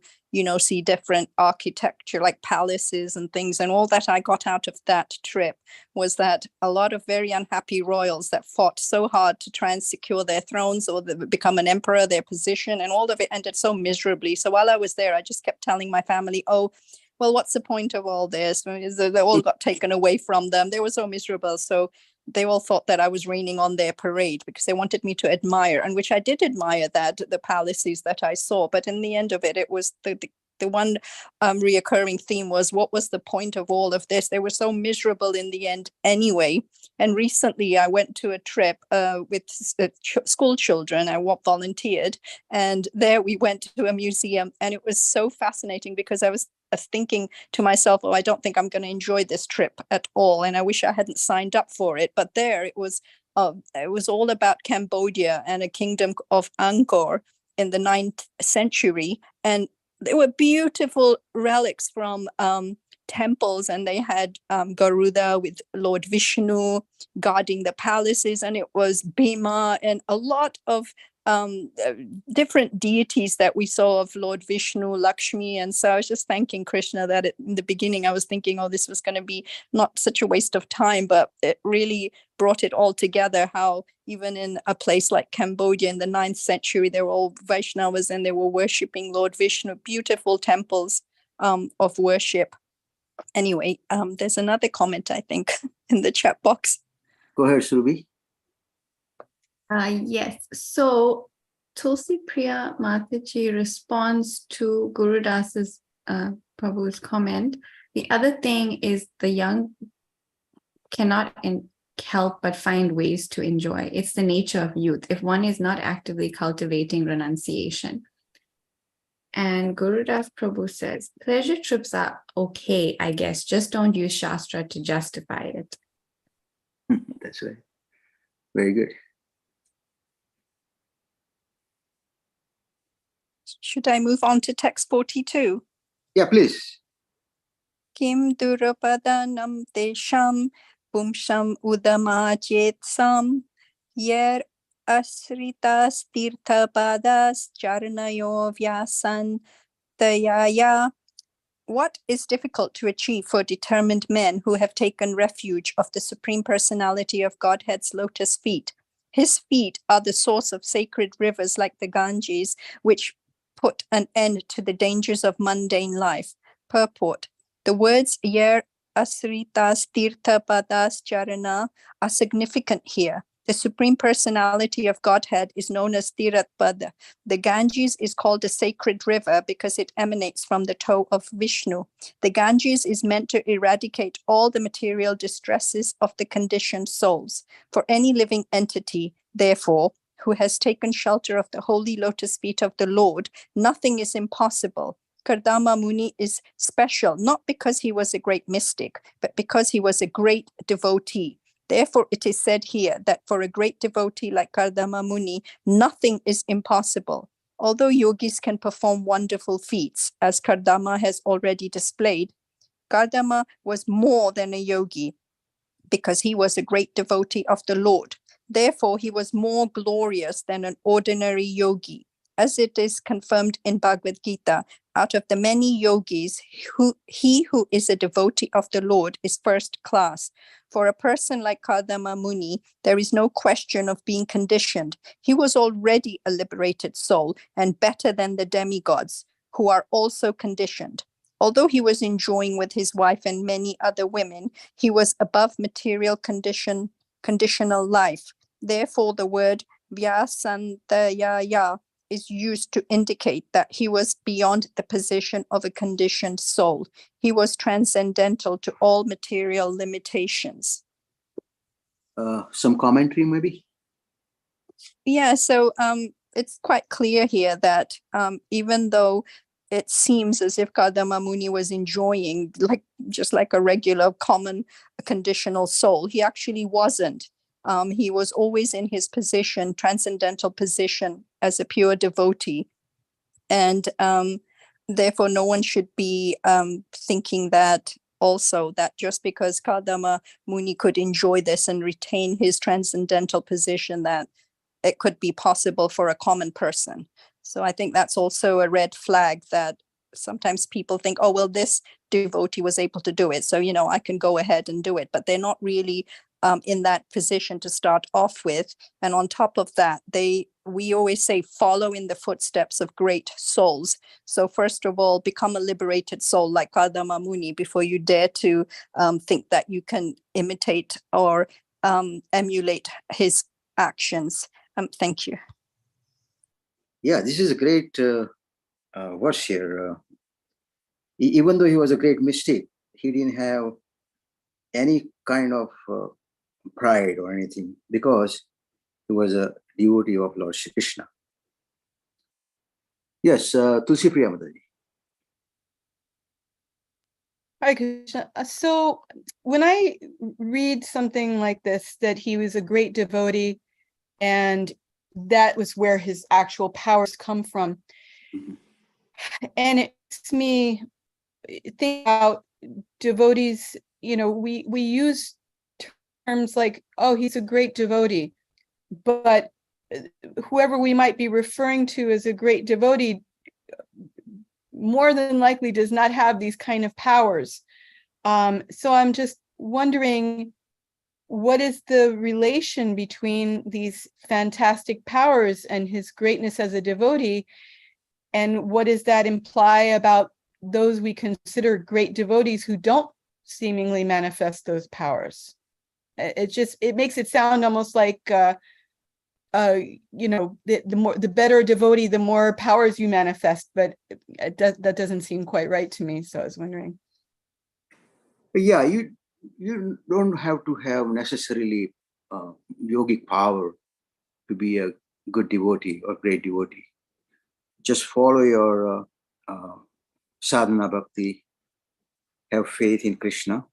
see different architecture like palaces and things. And all that I got out of that trip was that a lot of very unhappy royals that fought so hard to try and secure their thrones or become an emperor, their position, and all of it ended so miserably. So while I was there, I just kept telling my family, oh, well, what's the point of all this? They all got taken away from them. They were so miserable. So they all thought that I was raining on their parade because they wanted me to admire, and which I did admire, that the palaces that I saw. But in the end of it, it was the one reoccurring theme was, what was the point of all of this? They were so miserable in the end anyway. And recently I went to a trip with school children. I volunteered, and there we went to a museum, and it was so fascinating because I was thinking to myself, oh, I don't think I'm going to enjoy this trip at all, and I wish I hadn't signed up for it. But there it was all about Cambodia and a kingdom of Angkor in the 9th century, and there were beautiful relics from temples, and they had Garuda with Lord Vishnu guarding the palaces, and it was Bhima and a lot of different deities that we saw of Lord Vishnu, Lakshmi. And so I was just thanking Krishna that in the beginning I was thinking, oh, this was going to be not such a waste of time, but it really brought it all together, how even in a place like Cambodia in the 9th century, they were all Vaishnavas and they were worshipping Lord Vishnu, beautiful temples of worship. Anyway, there's another comment, I think, in the chat box.
Go ahead, Surubi.
Yes. So Tulsi Priya Mataji responds to Guru Das's Prabhu's comment. The other thing is the young cannot help but find ways to enjoy. It's the nature of youth if one is not actively cultivating renunciation. And Guru Das Prabhu says, pleasure trips are okay, I guess. Just don't use Shastra to justify it.
That's right. Very good.
Should I move on to text 42?
Yeah, please.
Kim durapadanam tesham pumsham udama chetsam yer asritas tirthapadas charnayo vyasan tayaya. What is difficult to achieve for determined men who have taken refuge of the Supreme Personality of Godhead's lotus feet? His feet are the source of sacred rivers like the Ganges, which put an end to the dangers of mundane life. Purport: the words yer asritas tirthapadas charana are significant here. The Supreme Personality of Godhead is known as Tiratpada. The Ganges is called a sacred river because it emanates from the toe of Vishnu. The Ganges is meant to eradicate all the material distresses of the conditioned souls. For any living entity, therefore, who has taken shelter of the holy lotus feet of the Lord, nothing is impossible. Kardama Muni is special, not because he was a great mystic, but because he was a great devotee. Therefore, it is said here that for a great devotee like Kardama Muni, nothing is impossible. Although yogis can perform wonderful feats, as Kardama has already displayed, Kardama was more than a yogi because he was a great devotee of the Lord. Therefore, he was more glorious than an ordinary yogi. As it is confirmed in Bhagavad Gita, out of the many yogis, he who is a devotee of the Lord is first class. For a person like Kardama Muni, there is no question of being conditioned. He was already a liberated soul and better than the demigods, who are also conditioned. Although he was enjoying with his wife and many other women, he was above material conditional life. Therefore, the word Vyasantayaya is used to indicate that he was beyond the position of a conditioned soul. He was transcendental to all material limitations.
Some commentary, maybe?
Yeah, so it's quite clear here that even though it seems as if Kardama Muni was enjoying just like a regular common conditional soul, he actually wasn't. He was always in his position, transcendental position as a pure devotee. And therefore, no one should be thinking that also that just because Kardama Muni could enjoy this and retain his transcendental position, that it could be possible for a common person. So I think that's also a red flag that sometimes people think, oh, well, this devotee was able to do it, so, I can go ahead and do it. But they're not really in that position to start off with. And on top of that, we always say, follow in the footsteps of great souls. So first of all, become a liberated soul like Kardama Muni before you dare to think that you can imitate or emulate his actions. Thank you.
Yeah, this is a great verse here. Even though he was a great mystic, he didn't have any kind of pride or anything because he was a devotee of Lord Shri Krishna. Yes, Tulsi Priya Mataji.
Hi, Krishna. So when I read something like this, that he was a great devotee and that was where his actual powers come from, and it makes me think about devotees. We use terms like, oh, he's a great devotee, but whoever we might be referring to as a great devotee more than likely does not have these kind of powers. So I'm just wondering, what is the relation between these fantastic powers and his greatness as a devotee? And what does that imply about those we consider great devotees who don't seemingly manifest those powers? It makes it sound almost like, the better devotee, the more powers you manifest, but that doesn't seem quite right to me. So I was wondering.
Yeah, you don't have to have necessarily yogic power to be a good devotee or great devotee. Just follow your sadhana bhakti, have faith in Krishna,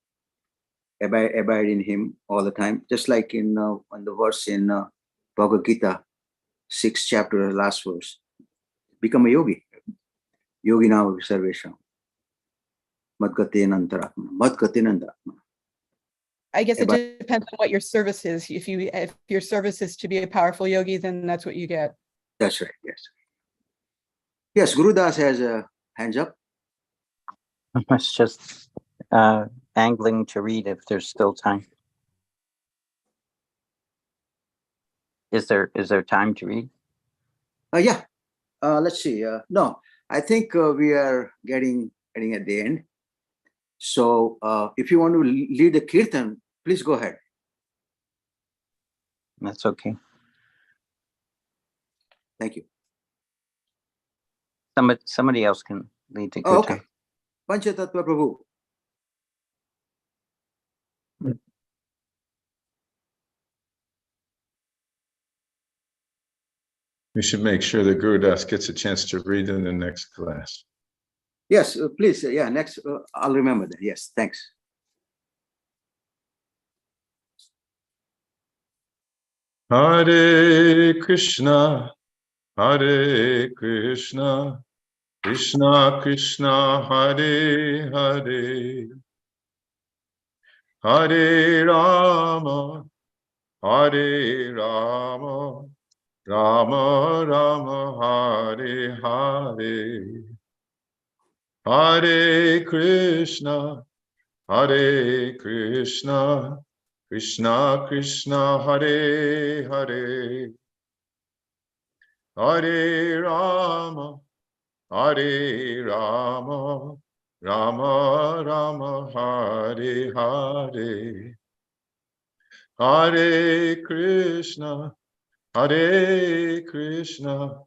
abide in him all the time. Just like in the verse in Bhagavad Gita, 6th chapter, last verse, become a yogi. Yogi now sarvesham. Madgatenantaratmana.
I guess it
But
depends on what your service is. If your service is to be a powerful yogi, then that's what you get.
that's right. Yes. Yes, Guru Das has a hands up.
It's just angling to read if there's still time. Is there time to read?
Yeah. Let's see. No, I think we are getting at the end. So if you want to lead the kirtan, please go ahead.
That's okay.
Thank you.
Somebody else can lead the
Oh,
kirtan.
okay. Panchatattva Prabhu.
We should make sure that Guru Das gets a chance to read in the next class.
Yes, please. Yeah, next. I'll remember that. Yes, thanks.
Hare Krishna, Hare Krishna, Krishna Krishna, Hare Hare, Hare Rama, Hare Rama, Rama Rama, Hare Hare, Hare Krishna, Hare Krishna, Krishna Krishna, Hare Hare, Hare Rama, Hare Rama, Rama Rama, Hare Hare, Hare Krishna, Hare Krishna,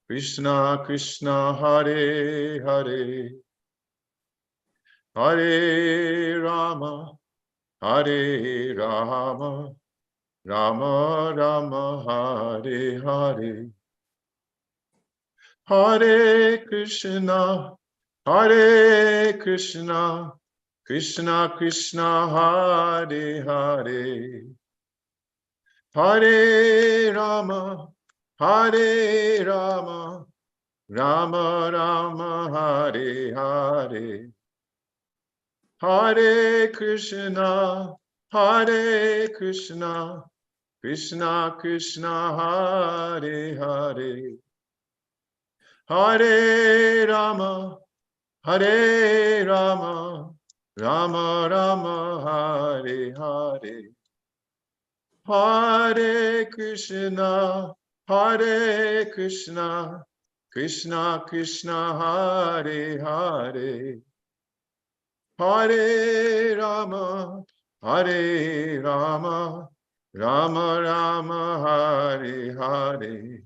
Krishna Krishna, Hare Hare, Hare Rama, Hare Rama, Rama Rama, Hare Hare, Hare Krishna, Hare Krishna, Krishna Krishna, Hare Hare, Hare Rama, Hare Rama, Rama Rama, Hare Hare, Hare Krishna, Hare Krishna, Krishna Krishna, Hare Hare, Hare Rama, Hare Rama, Rama Rama, Hare Hare, Hare Krishna, Hare Krishna, Krishna Krishna, Hare Hare, Hare Rama, Hare Rama, Rama Rama, Hare Hare,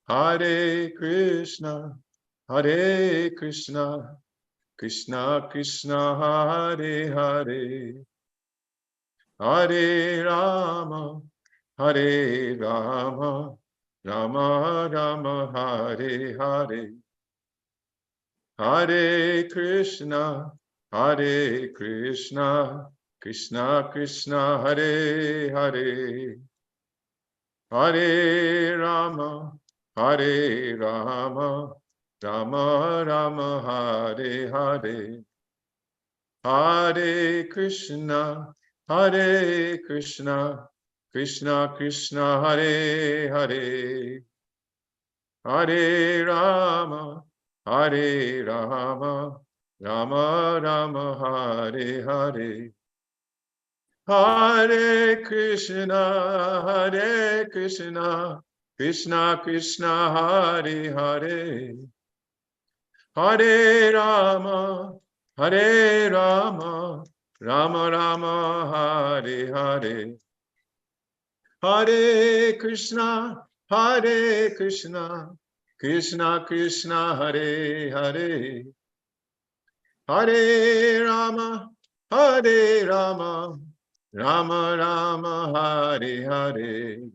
Hare Krishna, Hare Krishna, Krishna Krishna, Hare Hare, Hare Rama, Hare Rama, Rama Rama, Hare Hare, Hare Krishna, Hare Krishna, Krishna Krishna, Hare Hare, Hare Rama, Hare Rama, Rama Rama, Hare Hare, Hare Krishna, Hare Krishna, Krishna Krishna, Hare Hare, Hare Rama, Hare Rama, Rama Rama, Hare Hare, Hare Krishna, Hare Krishna, Krishna Krishna, Hare Hare, Hare Rama, Hare Rama, Rama Rama, Hare Hare, Hare Krishna, Hare Krishna, Krishna Krishna, Hare Hare, Hare Rama, Hare Rama, Rama Rama, Hare Hare,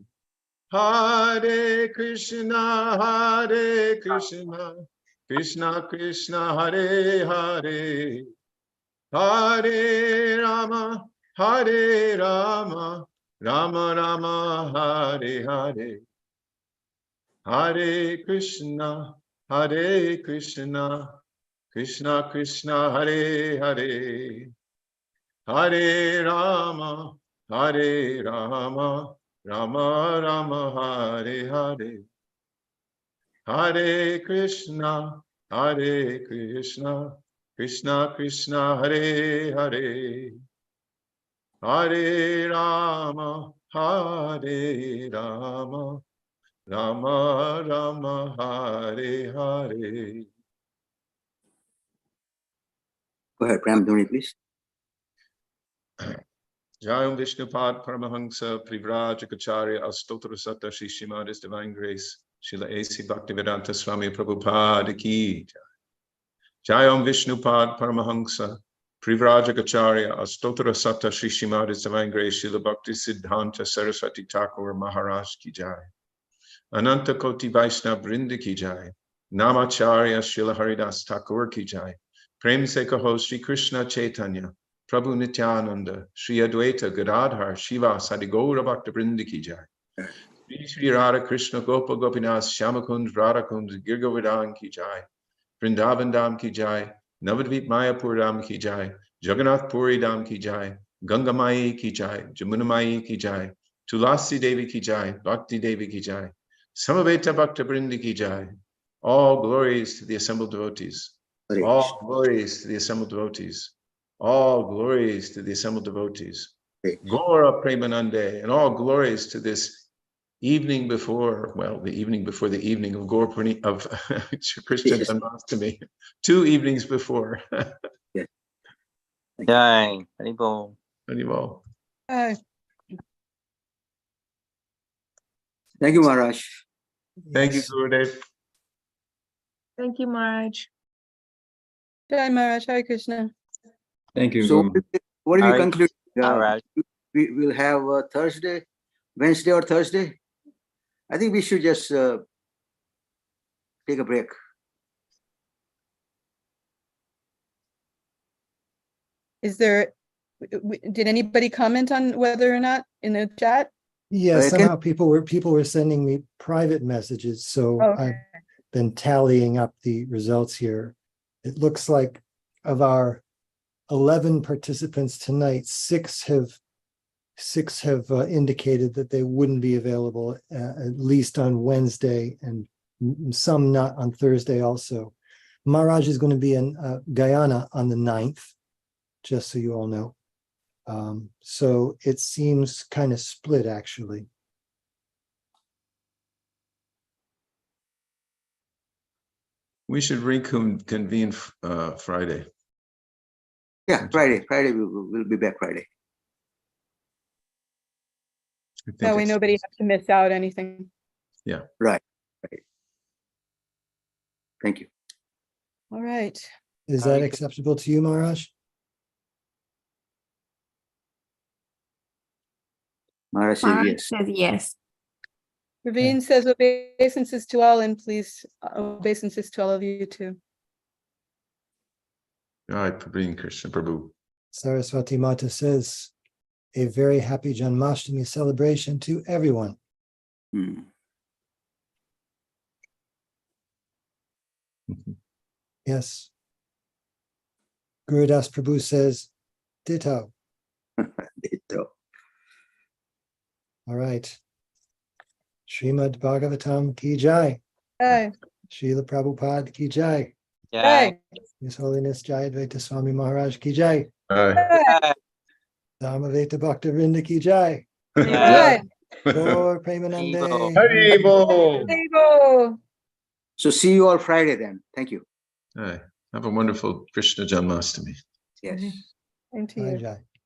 Hare Krishna, Hare Krishna, Krishna Krishna, Hare Hare, Hare Rama, Hare Rama, Rama Rama, Hare Hare, Hare Krishna, Hare Krishna, Krishna Krishna, Hare Hare, Hare Rama, Hare Rama, Rama Rama, Hare Hare. Hare Krishna, Krishna Krishna, Hare Hare. Hare Rama, Hare Rama, Rama Rama, Hare Hare.
Go ahead, Pram Dhoni, please.
Jayam Vishnupad Paramahansa Privrajacharya Astotra Sata Shri Srimad His Divine Grace Srila A.C. Bhaktivedanta Swami Prabhupada Ki Jayam Vishnupad Paramahansa Privrajacharya Astotra Sata Shri Srimad His Divine Grace Srila Bhakti Siddhanta Saraswati Thakur Maharaj Ki Jai Ananta Koti Vaishnav Vrinda Ki Jai Namacharya Srila Haridas Thakur Ki Jai Prem Se Kaho Shri Krishna Chaitanya Prabhu Nityananda, Sri Advaita Gadadhar, Shiva Sadigaura Bhakta Vrinda Ki Jai. Sri Radha Krishna Gopa Gopinath Shyamakund Radhakund Girgovidam Ki Jai. Vrindavan Dham Ki Jai. Navadvip Mayapur Dham Ki Jai. Jagannath Puri Dham Ki Jai. Gangamayi Ki Jai. Jamunamayi Ki Jai. Tulasi Devi Ki Jai. Bhakti Devi Ki Jai. Samaveta Bhakta Vrinda Ki Jai. All glories to the assembled devotees. All glories to the assembled devotees. All glories to the assembled devotees. Gaura Premanande, and all glories to this evening before, well, the evening before the evening of Gaur of Krishna Janmashtami, 2 evenings before.
Yes.
Jai, Haribol.
Anyway.
Aye.
Thank you, Maharaj.
Thank you,
Yes.
Gurudev.
Thank you, Maharaj.
Jai Maharaj, Hare Krishna.
Thank you,
So,
Guru.
what do we
Hare
conclude?
Maharaj.
We will have Thursday, Wednesday or Thursday. I think we should just take a break.
Is there, did anybody comment on whether or not in the chat?
Yeah,
can-
somehow people were sending me private messages, so
Okay.
I've been tallying up the results here. It looks like of our 11 participants tonight, six have indicated that they wouldn't be available at least on Wednesday, and some not on Thursday also. Maharaj is going to be in Guyana on the 9th, just so you all know. So it seems kind of split, actually.
We should reconvene Friday.
Yeah, Friday. We'll be back Friday.
I think
That way
it's-
nobody has to miss out anything.
Right. Thank you.
All right.
Is that acceptable to you, Maharaj?
Maharaj says
Maharaj
yes.
says yes.
Raveen says obeisances to all, and please obeisances to all of you too.
Jai Prabhu Krishna Prabhu.
Saraswati Mata says, a very happy Janmashtami celebration to everyone.
Hmm.
Yes. Gurudas Prabhu says, ditto.
Ditto.
All right. Srimad-Bhagavatam ki jai.
Jai.
Srila Prabhupada ki jai.
Jai.
His Holiness Jayadvaita Swami Maharaj ki jai.
Jai.
Dhamaveta Bhakta Vrinda ki jai.
Jai.
Gaur
Haribol.
Premanande.
Haribol.
Haribol.
So see you all Friday then. Thank you.
Have a wonderful Krishna Janmashtami.
Yes.
Same to
Jai
you.
jai.